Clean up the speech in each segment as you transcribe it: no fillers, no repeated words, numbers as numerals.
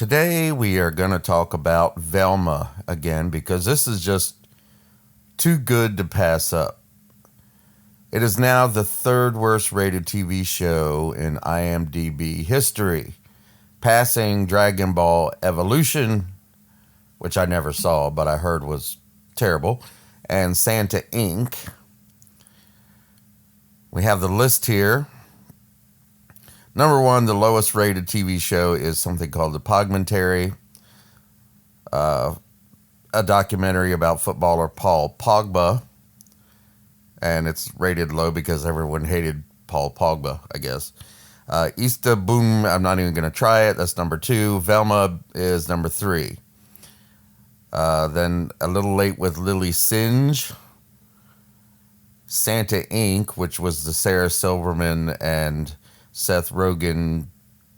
Today we are going to talk about Velma again because this is just too good to pass up. It is now the third worst rated TV show in IMDB history, passing Dragon Ball Evolution, which I never saw but I heard was terrible, and Santa Inc. We have the list here. Number one, the lowest rated TV show is something called The Pogmentary, a documentary about footballer Paul Pogba. And it's rated low because everyone hated Paul Pogba, I guess. Easter Boom, I'm not even going to try it. That's number two. Velma is number three. Then A Little Late with Lily Singe. Santa Inc., which was the Sarah Silverman and Seth Rogen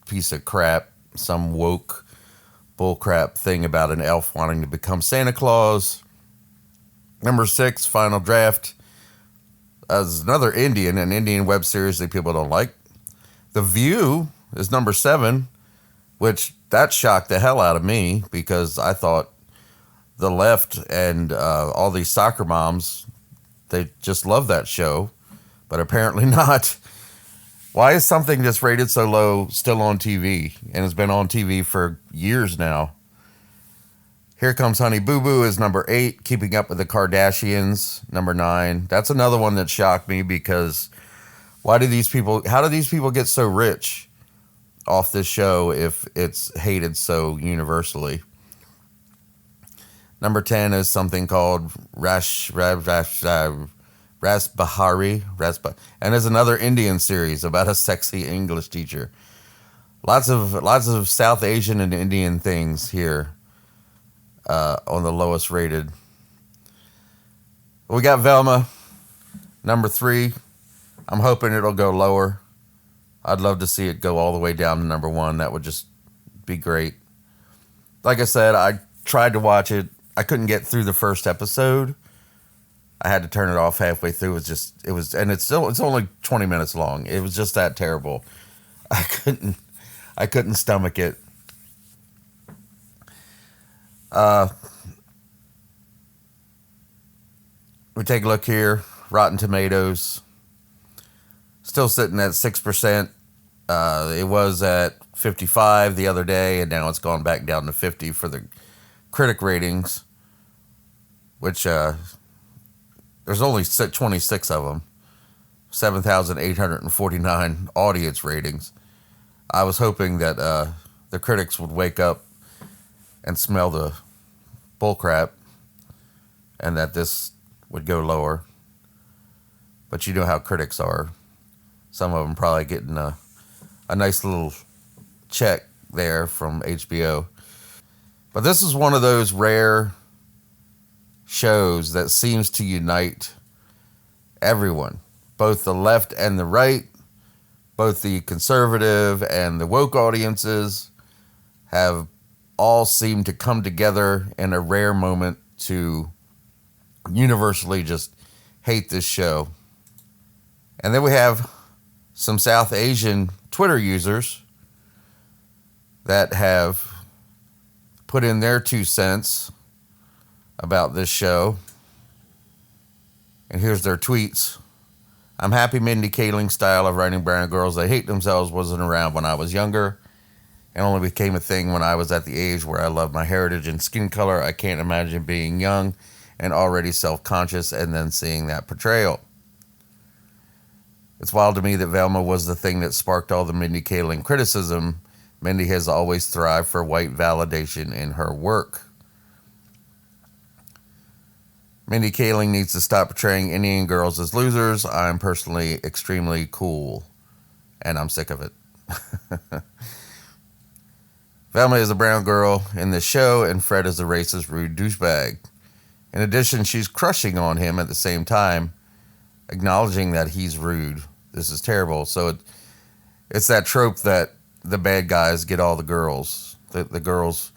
piece of crap, some woke bullcrap thing about an elf wanting to become Santa Claus. Number six, Final Draft. As another an Indian web series that people don't like. The View is number seven, which that shocked the hell out of me because I thought the left and all these soccer moms, they just love that show, but apparently not. Why is something that's rated so low still on TV and has been on TV for years now? Here Comes Honey Boo Boo is number 8. Keeping Up with the Kardashians, number 9. That's another one that shocked me because how do these people get so rich off this show if it's hated so universally? Number 10 is something called Rasbahari, and is another Indian series about a sexy English teacher. Lots of South Asian and Indian things here on the lowest rated. We got Velma, number 3. I'm hoping it'll go lower. I'd love to see it go all the way down to number 1. That would just be great. Like I said, I tried to watch it. I couldn't get through the first episode. I had to turn it off halfway through. And it's only 20 minutes long. It was just that terrible. I couldn't stomach it. We take a look here. Rotten Tomatoes. Still sitting at 6%. It was at 55 the other day, and now it's gone back down to 50 for the critic ratings, which there's only 26 of them. 7,849 audience ratings. I was hoping that the critics would wake up and smell the bullcrap and that this would go lower. But you know how critics are. Some of them probably getting a nice little check there from HBO. But this is one of those rare shows that seems to unite everyone, both the left and the right, both the conservative and the woke audiences have all seemed to come together in a rare moment to universally just hate this show. And then we have some South Asian Twitter users that have put in their 2 cents about this show. And here's their tweets. I'm happy Mindy Kaling's style of writing brown girls that hate themselves wasn't around when I was younger and only became a thing when I was at the age where I love my heritage and skin color. I can't imagine being young and already self-conscious and then seeing that portrayal. It's wild to me that Velma was the thing that sparked all the Mindy Kaling criticism. Mindy has always thrived for white validation in her work. Mindy Kaling needs to stop portraying Indian girls as losers. I'm personally extremely cool, and I'm sick of it. Velma is a brown girl in this show, and Fred is a racist, rude douchebag. In addition, she's crushing on him at the same time, acknowledging that he's rude. This is terrible. So it's that trope that the bad guys get all the girls. The girls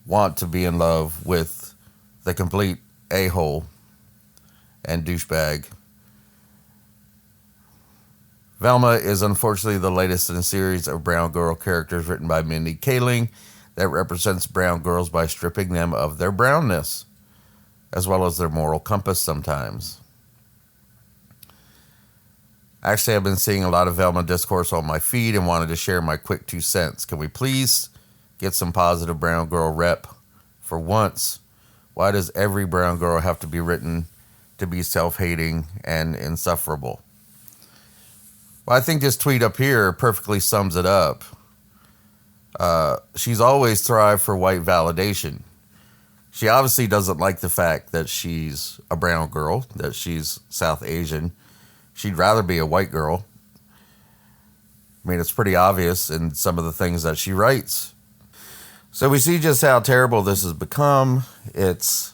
want to be in love with the complete a-hole and douchebag. Velma is unfortunately the latest in a series of brown girl characters written by Mindy Kaling that represents brown girls by stripping them of their brownness, as well as their moral compass sometimes. Actually, I've been seeing a lot of Velma discourse on my feed and wanted to share my quick 2 cents. Can we please get some positive brown girl rep for once? Why does every brown girl have to be written to be self-hating and insufferable? Well, I think this tweet up here perfectly sums it up. She's always thrived for white validation. She obviously doesn't like the fact that she's a brown girl, that she's South Asian. She'd rather be a white girl. I mean, it's pretty obvious in some of the things that she writes. So we see just how terrible this has become. It's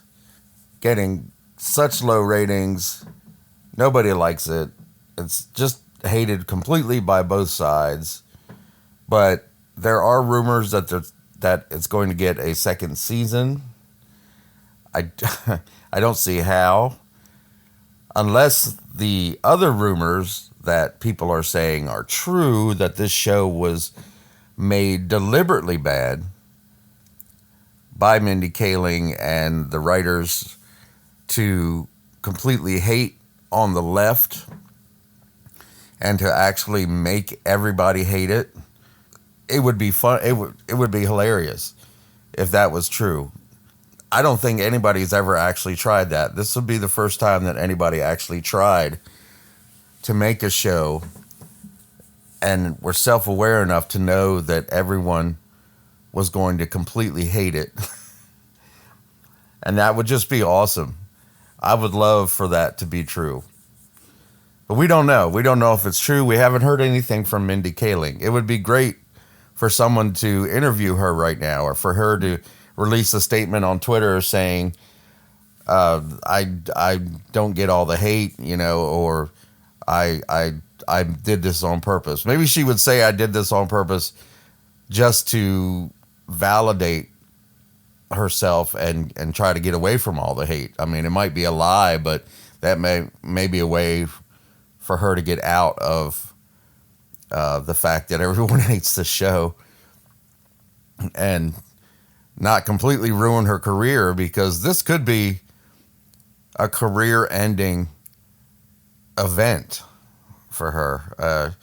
getting such low ratings. Nobody likes it. It's just hated completely by both sides. But there are rumors that it's going to get a second season. I don't see how. Unless the other rumors that people are saying are true, that this show was made deliberately bad by Mindy Kaling and the writers to completely hate on the left and to actually make everybody hate it. It would be fun. It would be hilarious if that was true. I don't think anybody's ever actually tried that. This would be the first time that anybody actually tried to make a show and were self-aware enough to know that everyone was going to completely hate it. And that would just be awesome. I would love for that to be true. But we don't know. We don't know if it's true. We haven't heard anything from Mindy Kaling. It would be great for someone to interview her right now, or for her to release a statement on Twitter saying, I don't get all the hate, or I did this on purpose. Maybe she would say I did this on purpose just to validate herself and try to get away from all the hate. I mean, it might be a lie, but that may be a way for her to get out of the fact that everyone hates the show and not completely ruin her career, because this could be a career-ending event for her.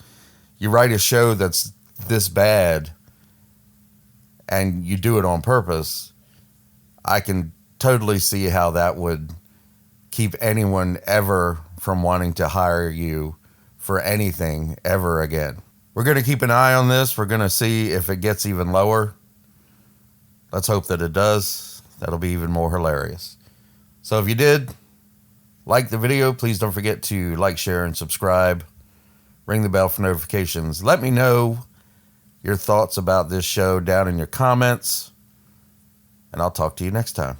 You write a show that's this bad and you do it on purpose, I can totally see how that would keep anyone ever from wanting to hire you for anything ever again. We're going to keep an eye on this. We're going to see if it gets even lower. Let's hope that it does. That'll be even more hilarious. So if you did like the video, please don't forget to like, share, and subscribe. Ring the bell for notifications. Let me know your thoughts about this show down in your comments, and I'll talk to you next time.